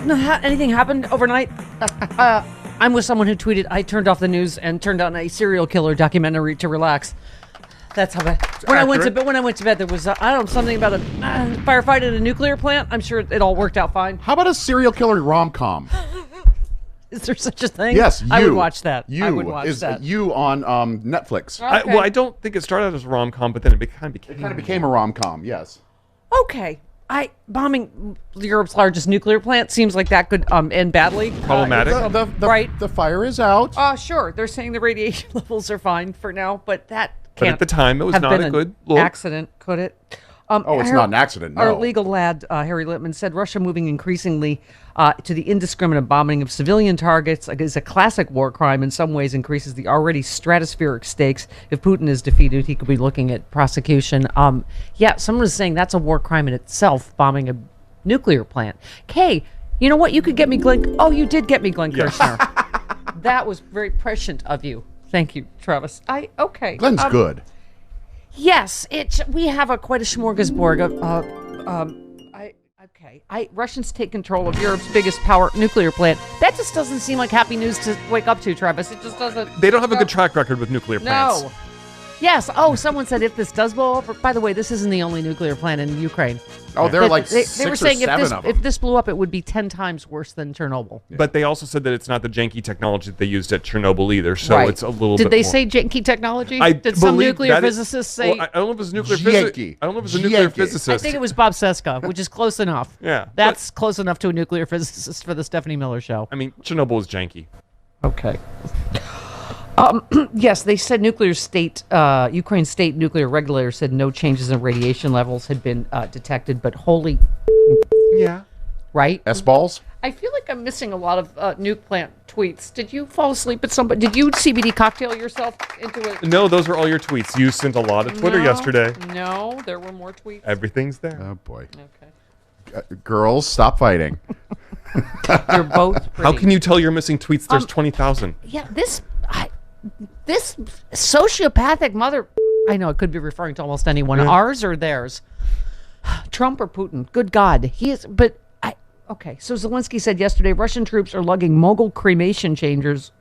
anything happened overnight? I'm with someone who tweeted, I turned off the news and turned on a serial killer documentary to relax. That's how bad. When I went to bed, there was something about a firefight at a nuclear plant. I'm sure it all worked out fine. How about a serial killer rom-com? Is there such a thing? Yes, I would watch that. I would watch that. You on Netflix. Okay. I don't think it started out as a rom-com, but then it kind of became a rom-com. Yes. Okay. Bombing Europe's largest nuclear plant seems like that could end badly. Problematic. Right. The fire is out. Sure. They're saying the radiation levels are fine for now, but that But at the time, it was have not been a good an look. accident, could it? It's not an accident, no. Our legal lad, Harry Littman, said Russia moving increasingly to the indiscriminate bombing of civilian targets is a classic war crime. In some ways, increases the already stratospheric stakes. If Putin is defeated, he could be looking at prosecution. Someone was saying that's a war crime in itself, bombing a nuclear plant. Kay, you know what? You could get me Glenn. Oh, you did get me Glenn Kirshner. That was very prescient of you. Thank you, Travis. Okay. Glenn's good. Yes, we have quite a smorgasbord of. Russians take control of Europe's biggest nuclear plant. That just doesn't seem like happy news to wake up to, Travis. It just doesn't. They don't have a good track record with nuclear plants. No. Yes. Oh, someone said if this does blow up. By the way, this isn't the only nuclear plant in Ukraine. Oh, there are like they six were saying or seven of them. if this blew up, it would be 10 times worse than Chernobyl. But they also said that it's not the janky technology that they used at Chernobyl either, so it's a little bit Did they more. say janky technology? Did some nuclear physicists say? Well, I don't know if it was a nuclear physicist. I don't know if it was a nuclear physicist. I think it was Bob Seska, which is close enough. Yeah. That's close enough to a nuclear physicist for the Stephanie Miller Show. I mean, Chernobyl was janky. Okay. Yes, they said Ukraine's state nuclear regulator said no changes in radiation levels had been detected, but holy... Yeah. Right? S-balls? I feel like I'm missing a lot of nuke plant tweets. Did you fall asleep at somebody? Did you CBD cocktail yourself into it? No, those are all your tweets. You sent a lot of Twitter yesterday. No, there were more tweets. Everything's there. Oh, boy. Okay. Girls, stop fighting. You're both pretty. How can you tell you're missing tweets? There's 20,000. Yeah, this sociopathic mother... I know, it could be referring to almost anyone. Yeah. Ours or theirs? Trump or Putin? Good God. He is... But... Okay, so Zelensky said yesterday Russian troops are lugging Mogul cremation chambers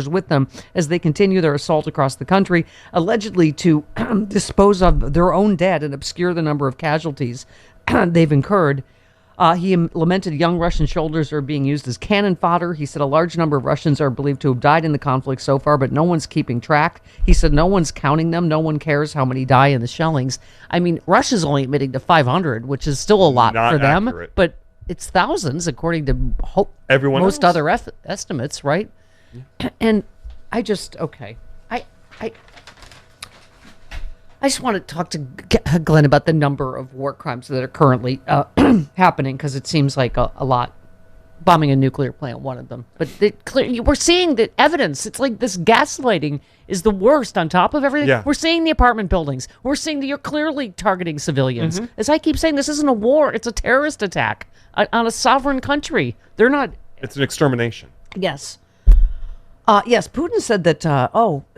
with them as they continue their assault across the country, allegedly to dispose of their own dead and obscure the number of casualties they've incurred. He lamented young Russian soldiers are being used as cannon fodder. He said a large number of Russians are believed to have died in the conflict so far, but no one's keeping track. He said no one's counting them. No one cares how many die in the shellings. I mean, Russia's only admitting to 500, which is still a lot for them, but it's thousands according to most other estimates, right? Yeah. And I just, okay. I just want to talk to Glenn about the number of war crimes that are currently happening, because it seems like a lot. Bombing a nuclear plant, one of them. But we're seeing the evidence. It's like this gaslighting is the worst on top of everything. Yeah. We're seeing the apartment buildings. We're seeing that you're clearly targeting civilians. Mm-hmm. As I keep saying, this isn't a war. It's a terrorist attack on a sovereign country. They're not... It's an extermination. Yes. Yes, Putin said that,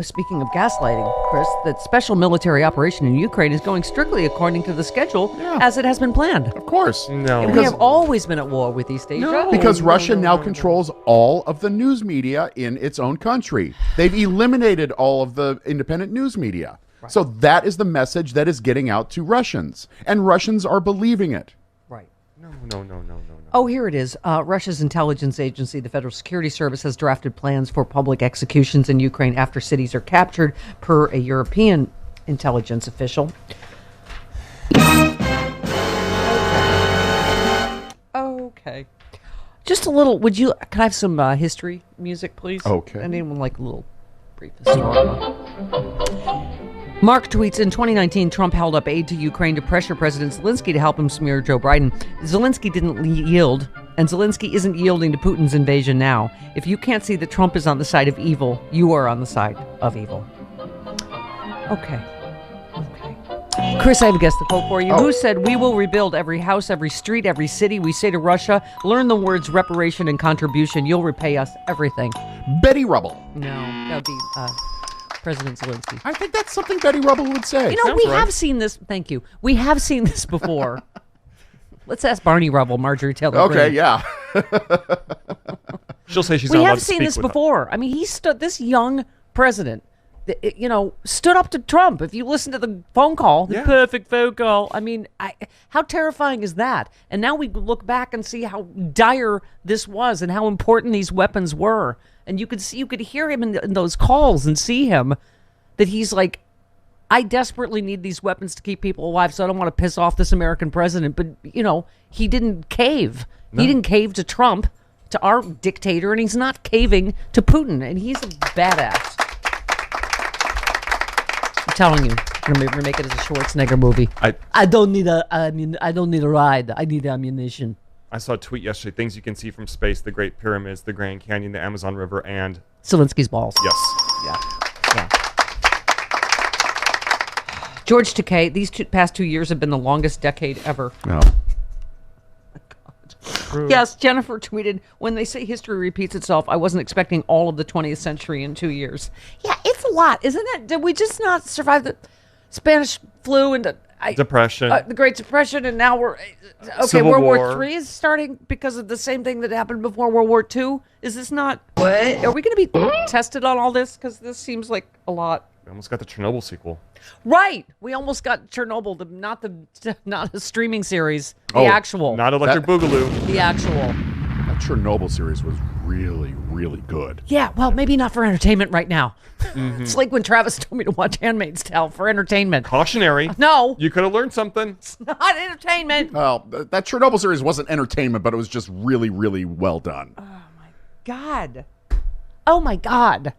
speaking of gaslighting, Chris, that special military operation in Ukraine is going strictly according to the schedule as it has been planned. Of course. No. And we have always been at war with East Asia. No, because Russia now controls all of the news media in its own country. They've eliminated all of the independent news media. Right. So that is the message that is getting out to Russians. And Russians are believing it. Right. No. Oh, here it is. Russia's intelligence agency, the Federal Security Service, has drafted plans for public executions in Ukraine after cities are captured, per a European intelligence official. Okay. Just a little, can I have some history music, please? Okay. Anyone like a little brief historical? Mark tweets, in 2019, Trump held up aid to Ukraine to pressure President Zelensky to help him smear Joe Biden. Zelensky didn't yield, and Zelensky isn't yielding to Putin's invasion now. If you can't see that Trump is on the side of evil, you are on the side of evil. Okay. Chris, I have a guess the quote for you. Who said, we will rebuild every house, every street, every city. We say to Russia, learn the words reparation and contribution. You'll repay us everything. Betty Rubble. No, that would be... President Zelensky. I think that's something Betty Rubble would say. You know, we have seen this. Thank you. We have seen this before. Let's ask Barney Rubble, Marjorie Taylor Greene. Okay, yeah. She'll say she's We not allowed have to seen speak this with us. before. I mean, this young president, stood up to Trump. If you listen to the phone call, the Yeah. perfect phone call. I mean, how terrifying is that? And now we look back and see how dire this was and how important these weapons were. And you could hear him in those calls and see him that he's like, I desperately need these weapons to keep people alive, so I don't want to piss off this American president. But, he didn't cave. No. He didn't cave to Trump, to our dictator, and he's not caving to Putin. And he's a badass. I'm telling you, we're going to make it as a Schwarzenegger movie. I don't need I don't need a ride. I need ammunition. I saw a tweet yesterday, things you can see from space, the Great Pyramids, the Grand Canyon, the Amazon River, and... Zelensky's balls. Yes. Yeah. George Takei, these past 2 years have been the longest decade ever. No. Yes, Jennifer tweeted, when they say history repeats itself, I wasn't expecting all of the 20th century in 2 years. Yeah, it's a lot, isn't it? Did we just not survive the Spanish flu and Depression. the Great Depression, and now we're... Civil World War War. III is starting because of the same thing that happened before World War II? Is this not... What? Are we going to be tested on all this? Because this seems like a lot. We almost got the Chernobyl sequel. Right. We almost got Chernobyl, not a streaming series, the Oh, actual. Not Electric Boogaloo. The actual. That Chernobyl series was really, really good. Yeah, well, maybe not for entertainment right now. It's like when Travis told me to watch Handmaid's Tale for entertainment. Cautionary. No, You could have learned something. it's not entertainment. Well, that Chernobyl series wasn't entertainment, but it was just really, really well done. God. Oh, my God.